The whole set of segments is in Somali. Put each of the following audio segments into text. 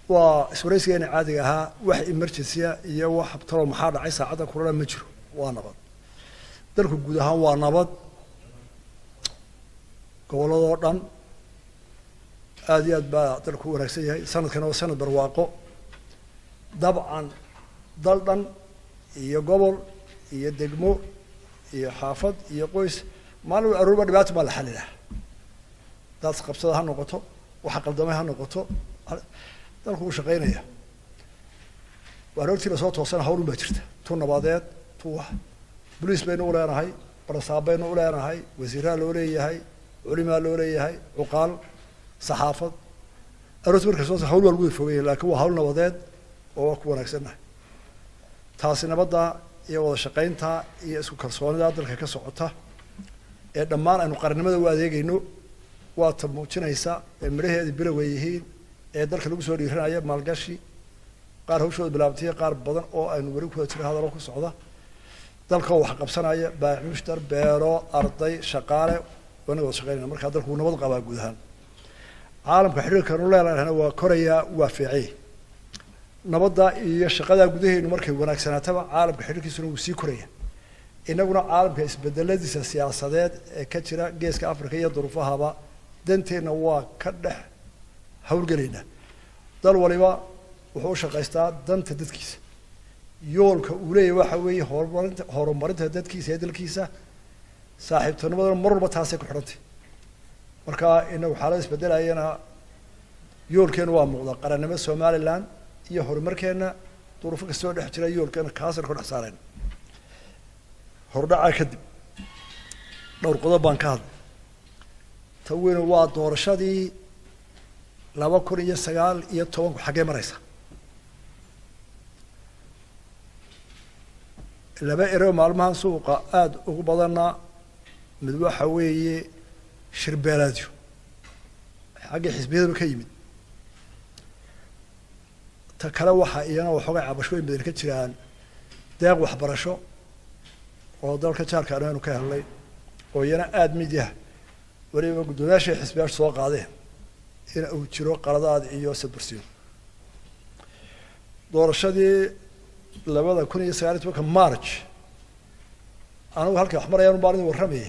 وسوريسيا عاديها واحد إمرجنسيا إياه واحد ترى محاضر عيسى عدا كورونا مجرو ونبض دلك جودها ونبض قولوا دان آديات با دلك ورسيه سنة كانوا سنة برواقو طبعا ضلدن iyo gobol iyo degmo iyo xaafad iyo qoys maalin aruba dhibaato ma la xalilaa dad qabsada ha noqoto waxa qaldamay ha noqoto dalku uu shaqeynaya waarortii la soo toosan hawl ma jirta tun nabadeed tuwa booliis baynu u leenahay barasaab baynu u leenahay wasiiraa loo leeyahay culimaa loo leeyahay uqaal saxaafad aroos marka soo hawl walba fogay laakiin waa hawl nabadeed oo ku wanaagsanah taasi nabadda iyo wada shaqeynta iyo isku kalsoonida dalka ka socota ee dhammaan aynu qarannimada u adeegayno waa tamuujinaysa ee midhaheedu biloway yihiin ee dalka lagu soo dhiiranayo maalgashi qaar hawshooda bilaabtay qaar badan oo aynu wari ku jira hadallo ku socda dalka wax qabsanaya baac mushtar beero arday shaqaale wanaga wada shaqeynayna marka dalku nabad qaba guud ahaan caalamka xiriirka uu leeyahay waa koraya waa fiicay nabadda iyo shaqada gudaheenu markay wanaagsanaataa caalamka xiriirkiisuna uu sii koraya inaguna caalamka isbedeladiisa siyaasadeed ee ka jira geeska Afrika iyo duruufahaba danteena waa ka dhex hawlgelayna dal waliba wuxuu shaqaystaa danta dadkiisa yoolka uu leeyahay waxa weeye horumarinta dadkiisa ee dalkiisa saaxiibtinimaduna mar walba taasay ku xirantay marka inagu xaalad isbedelayana yoolkeenu waa muuqda qarannimada Somaliland iyo horumarkeena duruufo ka soo dhex jira yoolkeena kaasar ku dhex saareen hordhaca kadib dhowr qodob baan ka hadlay taween waa doorashadii 2019 xagee maraysa laba ero maalmahan suuqa aad ugu badanna mid waxa weeye shirbeelaadyo xagga xisbiyada ka yimid kala waxa iyana waxooga cabashooyin badan ka jiraan deeq waxbarasho oo dalka jaarka aanu ka helnay oo iyana aad midiya waliba gudoonaasha xisbiyaasha soo qaadeen in uu jiro qaladaad iyo sadbursiyo doorashadii 2019 March anigu halka wax marayaan baarin warramay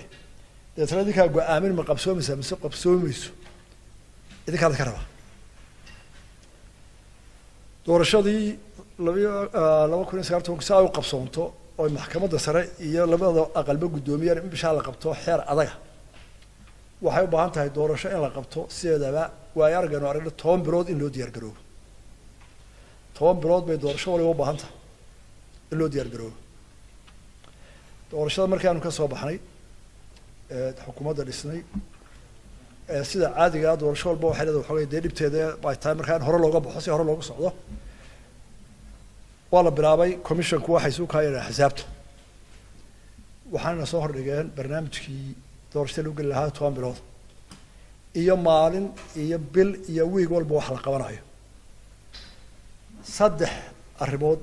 dadka go'aamin ma qabsoomaysa mise qabsoomayso idinka ka raba doorashadii 2019 saa u qabsoonto oo maxkamadda sare iyo labada aqalba gudoomiyeen in bisha la qabto xeer adag waxay u baahan tahay doorasho in la qabto sideedaba waa aragano aragna 10 bilood in loo diyaar garoobo 10 bilood bay doorasho waliba u baahan tahay in loo diyaar garoobo doorashada markii aanu ka soo baxnay xukuumadda dhisnay sida caadiga ah doorasho walba waxay leedahay waxay dhibteeda ay tahay markaan hore looga baxo si hore looga socdo wala bilaabay commissionku waxay soo kaayeen xisaabta waxaana soo hordhigeen barnaamijkii doorashada lagu gal lahaa 10 bilood iyo maalin iyo bil iyo week walba wax la qabanayo saddex arrimood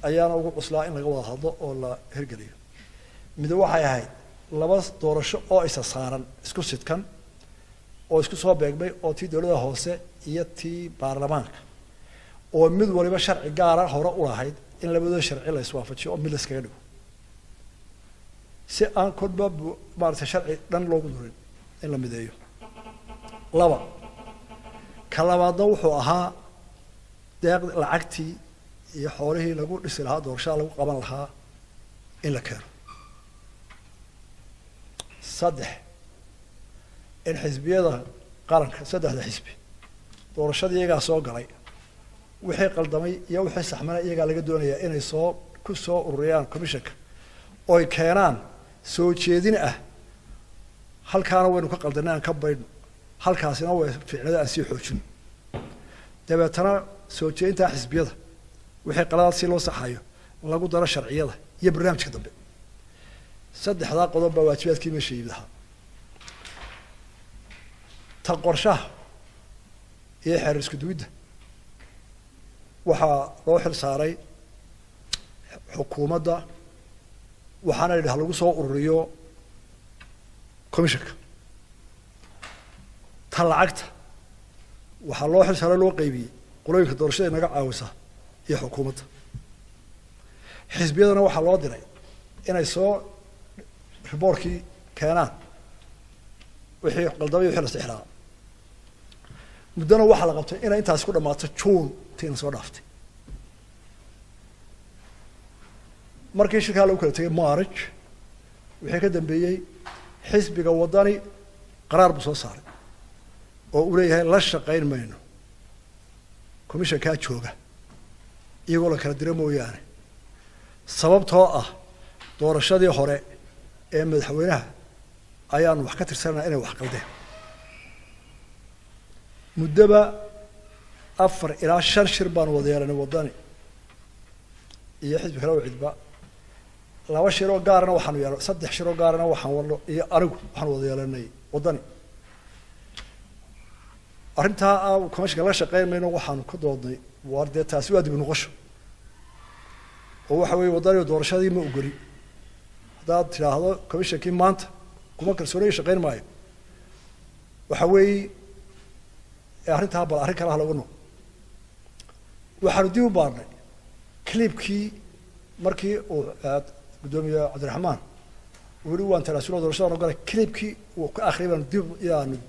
ayaana ugu cuslaa in laga wada hadlo oo la hirgeliyo mid waxay ahayd laba doorasho oo isa saaran isku sidkan oo isku soo beegmay oo tii dawladda hoose iyo tii baarlamaanka oo mid waliba sharci gaar ah hore u lahayd in labadooda sharci la iswaafajiyo oo mid la iskaga dhigo si aan kodba maarta sharci dhan loogu durin in la mideeyo laba kalabaadna wuxuu ahaa deeq lacagtii iyo xoolihii lagu dhisi lahaa doorashada lagu qaban lahaa in la keeno saddex in xisbiyada qaranka saddexda xisbi doorashada iyagaa soo galay wixii qaldamay iyo wixii saxmanay iyagaa laga doonayaa inay ku soo ururiyaan commissionka oo ay keenaan soo jeedin ah halkaana waynu ka qaldanaan ka baydhno halkaasina way ficnada aan sii xoojin dabeetana soo jeedinta xisbiyada wixii qaladaad si loo saxayo lagu daro sharciyada iyo barnaamijka dambe saddexda qodob baa waajibaadkii meesha yimid ta qorshaha iyo xeer isku duwidda waxaa loo xil saaray xukuumadda waxaana la yidhaha lagu soo ururiyo commissionka ta lacagta waxaa loo xil saaray loo qaybiyey qolooyinka doorashada naga caawisa iyo xukuumadda xisbiyadana waxaa loo diray inay soo riboorkii keenaan wixii qaldamay wixii la sixraa muddana waxaa la qabtay inay intaasi ku dhammaato juun tiina soo dhaaftay markii shirkaa lagu kala tegay maarij wixii ka dambeeyey xisbiga waddani qaraar buu soo saaray oo uu leeyahay la shaqayn mayno commissionkaa jooga iyagoo la kala diro mooyaane sababtoo ah doorashadii hore ee madaxweynaha ayaanu wax ka tirsanaa inay wax qaldeen muddoba 4 ilaa 5 shir baanu wada yeelanay waddani iyo xisbi kale oo cidba 2 shir oo gaarana waxaanu yeelanay 3 shir oo gaarana waxaan wadno iyo anigu waxaan wada yeelanay waddani arrintaa commissionka la shaqayn mayno waxaanu ku doodnay war dee taasi waa dib u noqosho oo waxa weeye waddani doorashadii ma ogoli haddaad tidhaahdo commissionkii maanta kuma kalsoonaya shaqayn maayo waxa weeye arrintaa bal arrin kale ha lagu noqo waxaanu dib u baarnay clipkii markii uu gudoomiye cabdiraxmaan uu yidhi waan tanaasulo doorashada ogolay clipkii uu ka akhriyay baanu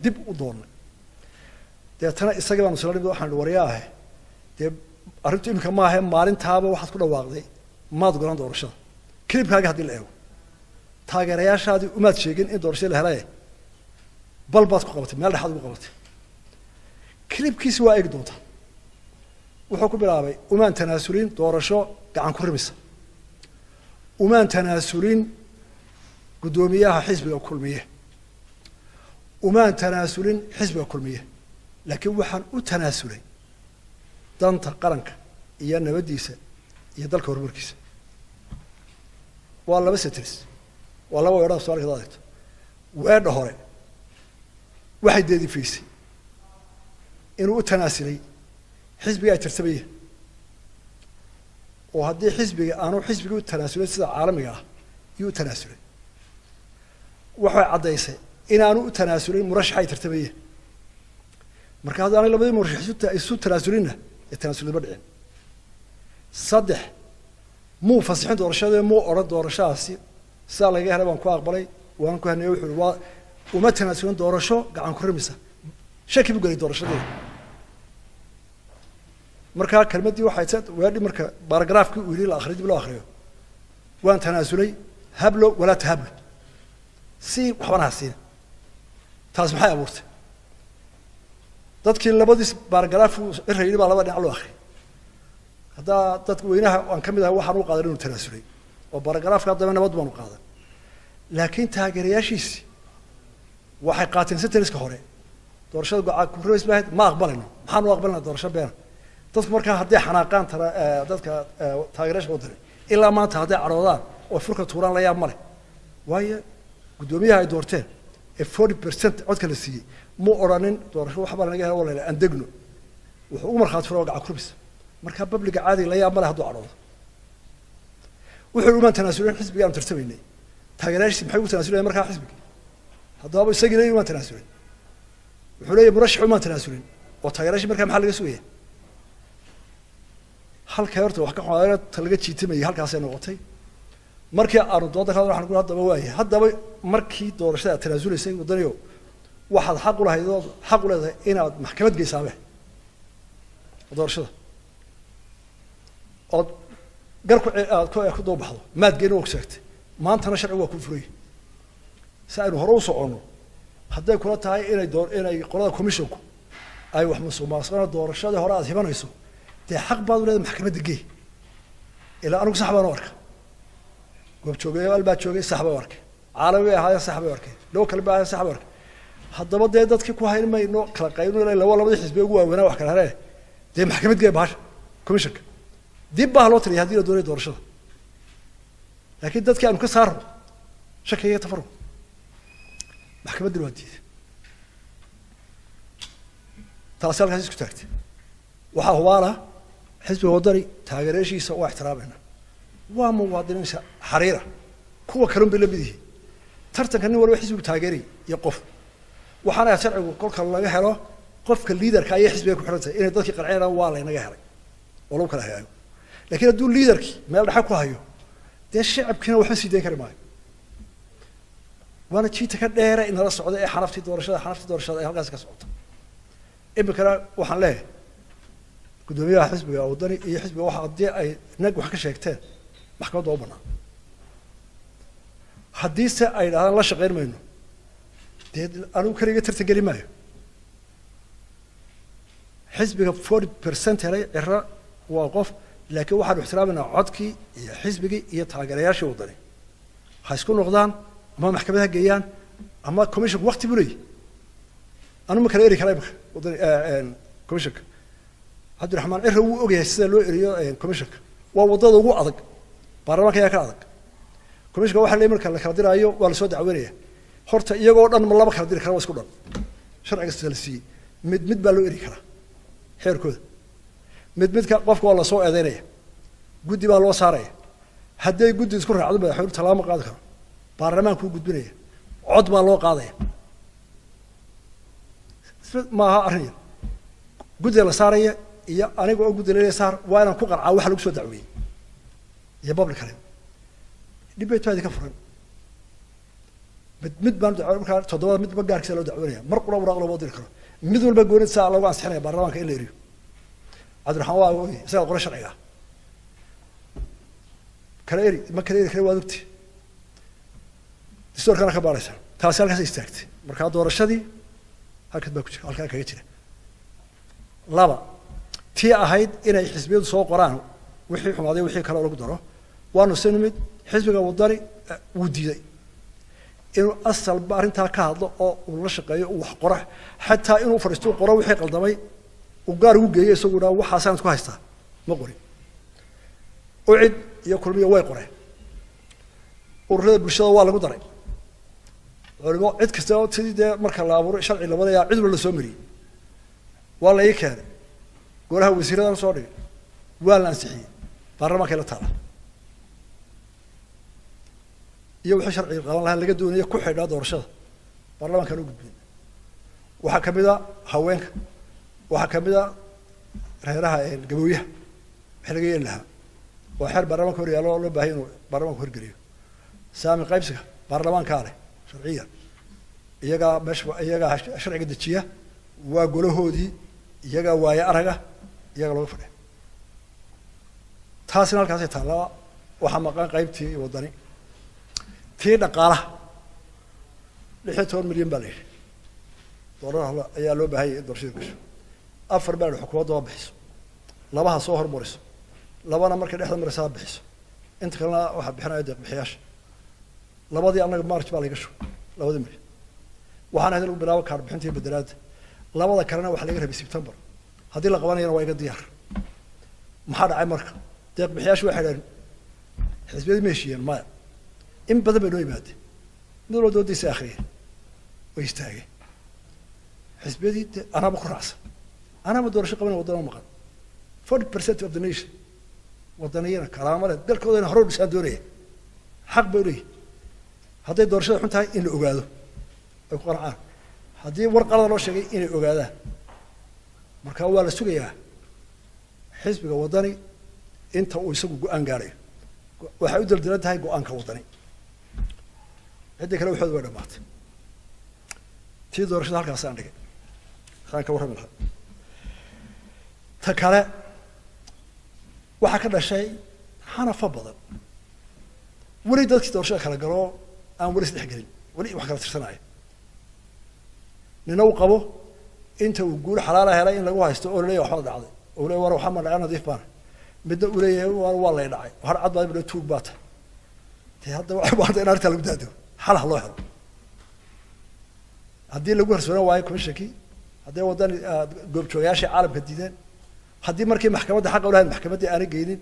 dib u doonnay deetana isagii baanu sila nimid waxaan wariyaahe dee arrintu iminka maahe maalintaaba waxaad ku dhawaaqday maad golan doorashada clipkaaga haddii la eego taageerayaashaadii umaad sheegin in doorashada la helaye bal baad ku qabatay meel dhexaad ugu qabatay clipkiisi waa eegi doontaa wuxuu ku bilaabay umaan tanaasulin doorasho gacan ku rimisa umaan tanaasulin guddoomiyaha xisbiga kulmiye umaan tanaasulin xisbiga kulmiye laakiin waxaan u tanaasulay danta qaranka iyo nabaddiisa iyo dalka horumarkiisa waa 2 sentence waa 2 weedha soo aragto weedha hore waxay deedifaysay inuu u tanaasulay xisbiga ay tirsabayeen oo haddii xisbiga aanu xisbiga u tanaasulay sida caalamiga ah iyo u tanaasulay waxay caddaysay inaanu u tanaasulin murashax ay tirsabayeen marka haddaanay labadii murashax isu tanaasulinna ee tanaasulid ma dhicin 3 muu fasixin doorashadii muu odhan doorashadaasi sidaa laga helay baan ku aqbalay waan ku haniyey wuxuu waa uma tanaasulin doorasho gacan ku rimisa shaki buu gelay doorashadii markaa kelmaddii waxay tahay weedhi marka baaragraafkii uu yidhi la akhriyo dib loo akhriyo waan tanaasulay hablo walaa tahablo si waxbana ha siin taas maxay abuurtay dadkii labadiis baaragraaf cirra yidhi baa 2 dhinac loo akhriyay haddaa dadka weynaha aan ka mid ahay waxaan u qaadan inuu tanaasulay oo baaragraafka haddaba nabad baanu qaadan laakiin taageerayaashiisi waxay qaateen sentenska hore doorashada gacan ku rimis baahayd ma aqbalayno maxaan u aqbalinaa doorasho beena dadku markaa hadday xanaaqaan dadka taageerayaasha waddani ilaa maanta hadday cadhoodaan oo furka tuuraan la yaab ma leh waayo guddoomiyaha ay doorteen ee 40% codka la siiyey muu odhanin doorasho waxbaa lanaga helo walaala aan degno wuxuu u markhaati furo gacan ku rimisa markaa babliga caadiga la yaab ma leh hadduu cadhoodo wuxuu umaan tanaasulin xisbiga aanu tartamaynay taageerayaashiisi maxay ugu tanaasulayeen markaa xisbiga haddaba isagii leeyahy umaan tanaasulin wuxuu leeyahy murashax umaan tanaasulin oo taageerayaashii markaa maxaa laga sugaya halkay horta wax ka xoogaa ta laga jiitimayay halkaasay noqotay markii aanu dooda ka waxaan ku haddaba waayahay haddaba markii doorashada aad tanaasulaysay waddaniyo waxaad xaq u lahayd oo xaq u leedahay inaad maxkamad geysaabe doorashada ood garku aad ku doobaxdo maad geyn oo sheegtay maantana sharcigu waa ku furay si aynu hore u soconno hadday kula tahay inay qolada commissionku ay wax musuqmaasuqana doorashadii hore aad hibanayso dee xaq baad u leedahay maxkamadda gee ilaa anigu sax baan u arka goob joogayaal baa joogay sax baa u arkay caalami bay ahaayeen sax bay u arkay dhow kale baa ahaayeen sax baa u arkay haddaba dee dadkii ku hayn mayno kala qaybno ilaa labadii xisbi ugu waaweynaa wax kala haree dee maxkamad gee bahasha commissionka dib baa loo tiriyay haddii la doonay doorashada laakiin dadkii aanu ka saarno shakiga iyo tafaruq maxkamaddina waa diiday taasi halkaas isku taagtay waxaa hubaala xisbiga waddani taageerayaashiisa waa ixtiraamayna waa muwaadiniinsa xariira kuwa kalun bay la mid yihiin tartanka nin walba xisbigu taageeraya iyo qof waxaana sharcigu kolka laga helo qofka liidarka ayaa xisbiga ku xirantay inay dadkii qarciyaan waa laynaga helay oo lagu kala hagaago laakiin hadduu liidarkii meel dhaxa ku hayo dee shacabkiina waxba sii dayn kari maayo waana jiita ka dheera inala socda ee xanaftii doorashada ay halkaasi ka socoto iminkana waxaan leeyahay guddoomiyaha xisbiga waddani iyo xisbiga waxa haddii ay nag wax ka sheegteen maxkamadda waa u bannaan haddiise ay dhahdaan la shaqayn mayno dee anigu keliga tartan geli maayo xisbiga 40% helay cira waa qof laakiin waxaanu ixtiraaminaa codkii iyo xisbigii iyo taageerayaashii waddani ha isku noqdaan ama maxkamadaha geeyaan ama commissionka waqti buu leeyahy anu ma kala eri karaa imika waddani commissionka cabdiraxmaan cira wuu ogyahay sida loo eriyo commissionka waa waddada ugu adag baarlamaanka ayaa ka adag commissionka waxa leeyahay marka la kala diraayo waa la soo dacweynaya horta iyagoo dhan ma laba kala diri kara waa isku dhan sharciga sida la siiyey mid baa loo eri karaa xeerkooda midka qofka waa la soo eedeynaya guddi baa loo saaraya hadday guddi isku raacdo madaxweynuhu tallaabo ma qaadi karo baarlamaanku u gudbinaya cod baa loo qaadaya maaha arrin yar guddiga la saaraya iyo aniga oo guddi leeyahay saar waa inaan ku qarcaa waxa lagu soo dacweeyey iyo public kale debate baa idinka furan mid baan markaa toddobaad midba gaarkiisa loo dacweynaya mar qura waraaq loo diri karo mid walba goonid saa loogu ansixinaya baarlamaanka in la eriyo cabdiraxmaan waa oy isagaa qora sharciga kala eri ma kala eri kale waad ogti dastuurkana ka baaraysa taasi halkaas istaagtay markaa doorashadii halkaas baa ku jira halkaa kaga jira laba tii ahayd inay xisbiyadu soo qoraan wixii xumaaday wixii kale oo lagu daro waanu si nimid xisbiga waddani wuu diiday inuu asalba arrintaa ka hadlo oo uu la shaqeeyo uu wax qoro xataa inuu fadhiisto qoro wixii qaldamay uu gaar ugu geeyo isagu dhaa waxaasaan ku haystaa ma qorin ucid iyo kulmiya way qoreen ururada bulshada waa lagu daray culimo cid kasta sidii dee marka la abuuray sharci la wadayaa cid walba la soo mariyey waa la ii keenay golaha wasiiradana soo dhigay waa la ansixiyey baarlamaanka la taala iyo wixii sharciga qaban lahaa laga doonayo ku xidhaa doorashada baarlamaankan u gudbin waxaa kamid a haweenka waxaa kamid a reeraha gabooyaha wixii laga yeeli lahaa waa xeer baarlamaanka hor yaallo loo baahay inuu baarlamaanka horgeliyo saami qaybsiga baarlamaankaa leh sharciya iyagaa iyagaa sharciga dejiya waa golahoodii iyagaa waaye araga iyagaa looga fadhiya taasina halkaasay taallaa waxaa maqan qaybtii waddani tii dhaqaalaha 16 milyan baa la yidhi doolar ayaa loo baahayay in doorashada gasho 4 baa xukuumadda waa bixiso labaha soo hormariso labana markay dhexda maraysaa bixiso inta kalena waxaa bixinaya deeq bixiyaasha labadii annaga march baa laga shubo 2 milyan waxaana hadda lagu bilaabo kaar bixintii bedelaadda labada kalena waxaa laga rabay September haddii la qabanayana waa iga diyaar maxaa dhacay marka deeq bixiyaashu waxay dhaheen xisbiyadii ma heshiiyeen maya in badan bay noo yimaadeen mid walba doodiisa akhriyay way istaageen xisbiyadii anaaba ku raacsan anaaba doorasho qaban waddana maqan 40% of the nation waddaniyana karaamo leh dalkoodana hore u dhisaan doonaya xaq bay leeyihin hadday doorashada xun tahay in la ogaado ay ku qancaan haddii war qalada loo sheegay inay ogaadaan marka waa la sugayaa xisbiga waddani inta uu isagu go-aan gaarayo waxay u daldalan tahay go-aanka waddani cidda kale waxooda way dhamaatay tii doorashada halkaasaan dhigay waxaan ka warrami lahaa ta kale waxaa ka dhashay xanafo badan weli dadkii doorashada kala galo aan weli isdhex gelin weli wax kala tirsanaya nina uu qabo inta uu guul xalaala helay in lagu haysto oo laleeyahay waxba dhacday oo leeyahay war waxaa ma dhacay nadiif baan midna uu leeyahay waa lay dhacay har cad baa ibada tuug baata tii hadda waxay baanta in arrinta lagu daado xal ha loo helo haddii lagu harsoonaan waayo commissionkii haddii waddani goobjoogayaashii caalamka diideen haddii markii maxkamadda xaqa u lahayd maxkamaddii aanay geynin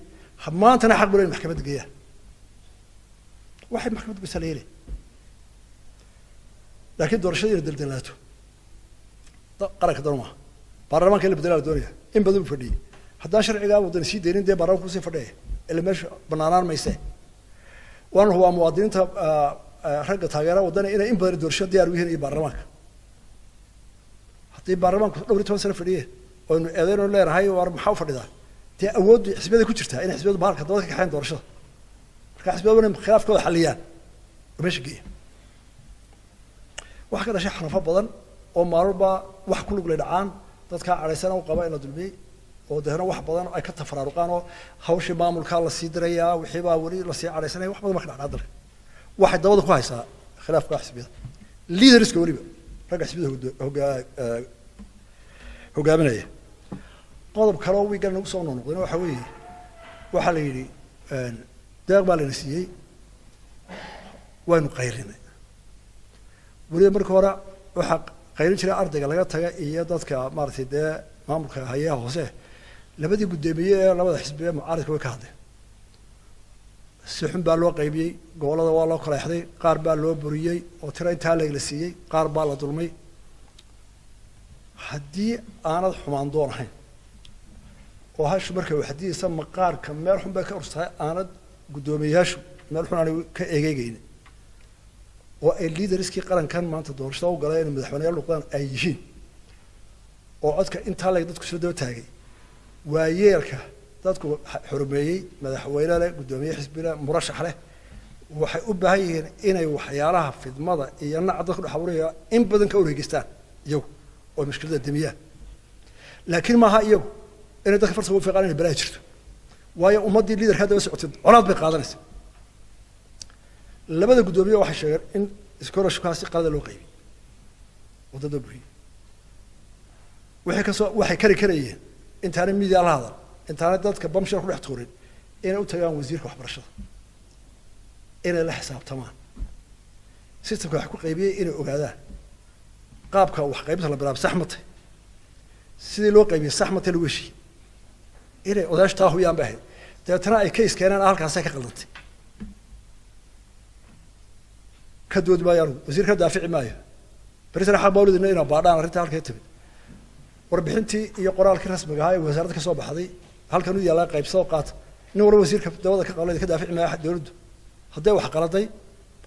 maantana xaq buu leeyahay maxkamadda geeyaan waxay maxkamaddu bisa leeyahay laakiin doorashadii inay daldalaato qaranka dan maaha baarlamaanka in la bedelaa la doonaya in badan u fadhiyey haddaan sharcigaa waddani sii deynin dee baarlamaanka kusii fadhiyaya ila meesha banaanaan mayse waana hubaa muwaadiniinta ragga taageera waddani inay in badan doorasho diyaar u yihiin iyo baarlamaanka دي برلمان دوري 10 سنة فريه وإنه أذانه لا رهاي ومحاوفة لذا تي أود حسبية كتيرتها إن حسبية بارك هذول كحين دورشة كحسبية من خلاف كل حليان ومش جي واحد كذا شيء حرفة بدن وماربا واحد كله بالعان dadka caraysana oo qaba in la dulmiyay oo deehna wax badan ay ka tafararuqaan oo hawshii maamulka la sii diraya wixii baa wali la sii caraysanay wax badan ma ka dhacday waxa dawada ku haysa khilaafka xisbiyada leaderska waliba rag xisbiyada hogaaminaya qodob kale oo wiigan ugu soo noqday waxa weeye waxa la yiri deeq baa la siiyay waynu qayrinay waliba markii hore waxa qayrin jiray ardayga laga taga iyo dadka maartay dee maamulka hayaha hoose labadii gudoomiye ee labada xisbiye mucaaradka way ka hadleen si xun baa loo qaybiyey gobolada waa loo kaleexday qaar baa loo buriyey oo tiro intaa la siiyey qaar baa la dulmay haddii aanad xumaan doon ahayn oo hashu markay waxdiisa maqaarka meel xun bay ka ursahay aanad gudoomiyaashu meel xun aan ka eegaynin oo ay leaderskii qarankan maanta doorashada u galay in madaxweynaha luqdan ay yihiin oo codka inta la dadku soo daba taagay waayeelka dadku xurmeeyay madaxweynaha gudoomiye xisbiga murashax leh waxay u baahan yihiin inay waxyaalaha fidmada iyo nacda ku dhaxawraya in badan ka wareegistaan iyagu oo mushkilada damiyaan laakiin maaha iyagu inay dadka farsamo u fiiqaan inay balaa jirto waayo ummadii leaderka daba socotay colaad bay qaadanaysaa labada gudoomiye waxay sheegeen in iskoorashkaasi qalad loo qaybiyay wadada buuxiyay waxay karayeen intaana miidiya la hadal intaana dadka bamshar ku dhex tuurin inay u tagaan wasiirka waxbarashada inay la xisaabtamaan systemka wax ku qaybiyay inay ogaadaan qaabka wax qaybinta la bilaabo sax matay sidii loo qaybiyay sax matay lagu heshiiyey inay odaashtaa hubiyaan baa ahayd dabeetana ay case keenaan halkaasay ka qaldantay كدود ما يرو وزير كذا دافع معي بريسنا حبولد إنه أنا بعدين أريد هالك يتبع وربحنتي يقرأ الكرس بجاي وزارة كسوب هذه هل كانوا يلا قيب سوقات نور وزير كذا كقال كذا دافع معي أحد يرد هذا هو حق رضي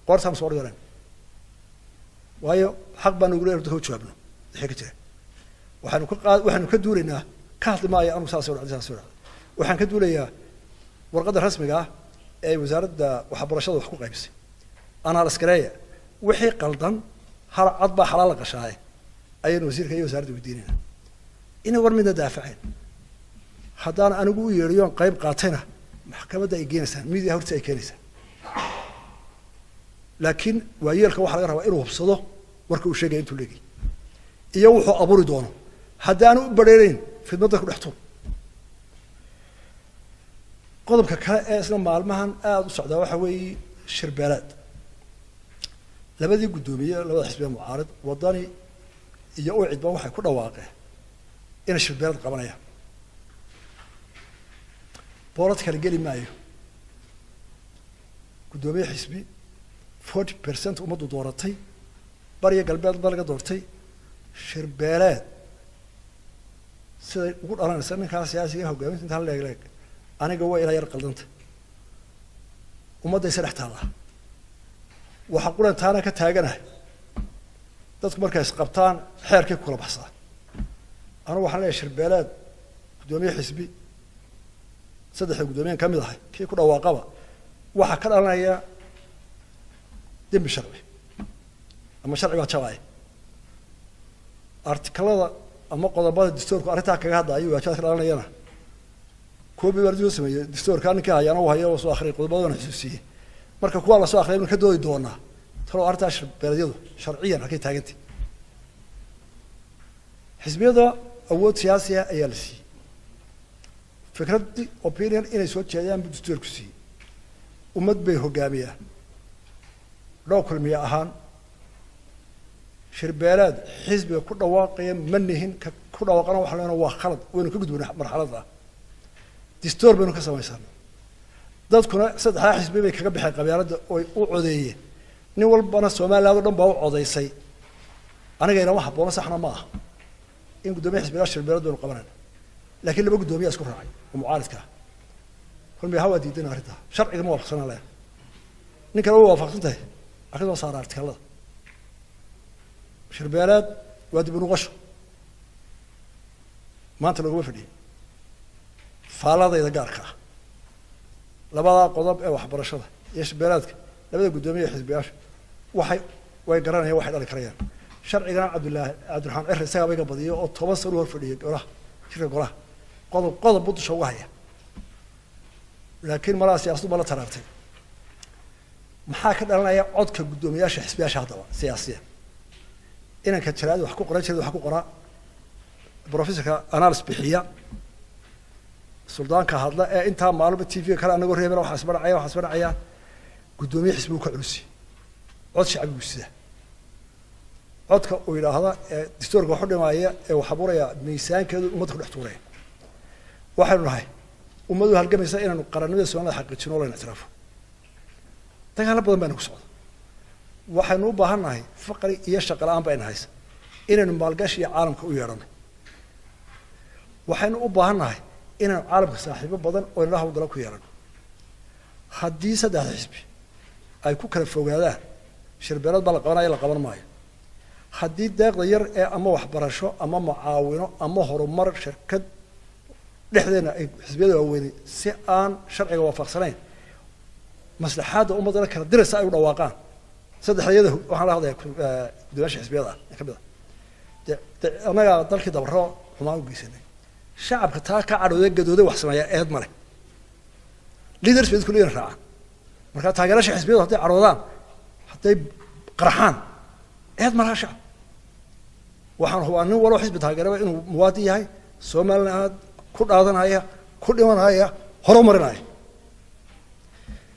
قرصهم صور دارين وهاي حق بنقول له تهوت شو ابنه حكيته وحن كدورنا كهذا ما يأمر ساسور على ساسور وحن كدوريا ورقة رسمي جاه أي وزارة وحبرشة وحقوق قيبسي أنا الأسكرية وحي قلدن هر عضبة حلال قشاي أي وزير كي وزارة الديننا إنه ورمي دافعين هذا أنا أقول يريون قيب قاتنا محكمة دا يجينسان ميديا هورتي كنيسة لكن وياك واحد يرى إنه بصده وركوا شيء أنتوا لقي يوحوا أبوري دونه هذا أنا بريرين في المنطقة الحتوم قضبك كأسنا مع المهن السعودية وحوي شربالات labadii gudoomiye labada xisbiga mucaarad wadani iyo oo cidba waxay ku dhawaaqeen in shirbeelad qabanaya boorad kale gali maayo gudoomiye xisbi 40% umadu dooratay bariga galbeed baa laga doortay shirbeelad sida ugu dhalanaysa ninka siyaasiga hogaaminta inta la eegay aniga waa ila yar qaldanta ummadda isdhex taala waxa quran taana ka taaganahay dadku markay isqabtaan xeerkii kula baxsaa anigu waxaan leeyahay shirbeelad gudoomiye xisbi saddex gudoomiye ka mid ah kii ku dhawaaqaba waxa ka dhalanaya dembi sharci ama sharciga jabay artikalada ama qodobada dastuurka arinta kaga hadlayo waxa ka dhalanayana koobi wardiyo sameeyay dastuurka ninka ayana uu hayo soo akhriyo qodobada xusuusiyay marka kuwa la soo akhriyo ka doodi doona talo artash beeladiyadu sharciyan halkay taagantay xisbiyada awood siyaasi ah ayaa la siiyay fikrad opinion inay soo jeediyaan dastuurku siiyay ummad bay hogaamiyaan loo kulmiye ahaan shirbeelad xisbiga ku dhawaaqaya manihin ku dhawaaqana waxa leena waa khalad waynu ka gudbinaa marxaladda dastuur baynu ka samaysan dadkuna saddex xisbi bay kaga baxay qabyaaladda oo u codeeyeen nin walbana Soomaaliland oo dhan baa u codeysay aniga ina wax boona saxna ma aha in gudoomiye xisbiga shirbeelad uu qabanay laakiin laba gudoomiye isku raacay oo mucaaradka kulmi hawa diidina arrinta sharciga ma waafaqsana leh ninka uu waafaqsantahay akhidoo saar artikalada shirbeelad waa dib u noqosho maanta laguma fadhiyo faaladayda gaarka ah labadaa qodob ee waxbarashada iyo shabeelaadka labada guddoomiye ee xisbiyaasha way garanayaan waxay dhali karayaan sharcigan cabdiraxmaan cere isagaa bayga badiyo oo 10 sano hor fadhiyay golaha shirka golaha qodob buu dusha uga haya laakiin malaha siyaasaddu ma la taraartay maxaa ka dhalanaya codka guddoomiyaasha xisbiyaasha haddaba siyaasiya inanka jaraadi wax ku qoran jiray wax ku qoraa professorka analysis bixiya suldaanka hadla ee intaa maalmo TV kale anagu reebana waxa isbaracaya guddoomiye xisbigu ka culusi cod shacbi u sida codka uu yiraahdo ee dastuurka wuxuu dhimaaya ee waxa buraya miisaankeedu ummadda ku dhex tuuray waxaanu nahay ummadu halgamaysa inaanu qarannimada Soomaaliya xaqiijino oo la ictiraafo dagaal badan baan ku socdo waxaanu u baahanahay faqri iyo shaqo la'aan baan haysa inaanu maalgashi caalamka u yeerano waxaanu u baahanahay inaanu caalamka saaxiibo badan oo ilaah u gala ku yeerano haddii saddex xisbi ay ku kala fogaadaan shirbeelad baa la qabanaya la qaban maayo haddii deeqda yar ee ama waxbarasho ama mucaawino ama horumar shirkad dhexdeena ay xisbiyada waaweyn si aan sharciga waafaqsanayn maslaxaadda ummadda kala diraysa ay u dhawaaqaan saddexdeeda waxaan la hadlayaa guddoomiyaasha xisbiyada ka mid ah anaga dalkii dabro xumaan u geysanay shacabka taa ka cadhooday gadooday wax sameeya eed male leaders bay kulliyan raacaan marka taageerasha xisbiyada hadday cadhoodaan hadday qarxaan eed malaha shacab waxaan hubaa nin waloo xisbi taageeraba inuu muwaadin yahay Soomaaliland ku dhaadanaya ku dhimanaya horumarinaya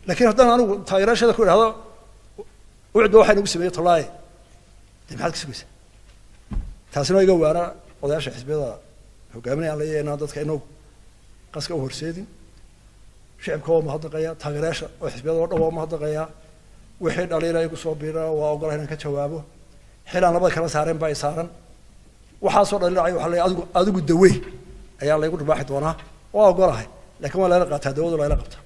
laakiin haddana anigu taageerashada ku idhaahdo wicdo waxay nagu sameeyay tolaaye dib maxaad ka sugaysaa taasina iga waana odayaasha xisbiyada hogaaminayaan la yeeynaa dadka inuu qaska u horseedin shacabka waa mahadnaqaya taageerayaasha oo xisbiyada oo dhan waa mahadnaqaya wixii dhaliilay ku soo biira waa ogolahay inaan ka jawaabo xilaan labada kala saareen baa saaran waxaa soo dhaliilay waxa la adigu dawey ayaa la igu dhibaaxi doonaa waa ogolahay laakiin waa la qaataa dawladda la qabtaa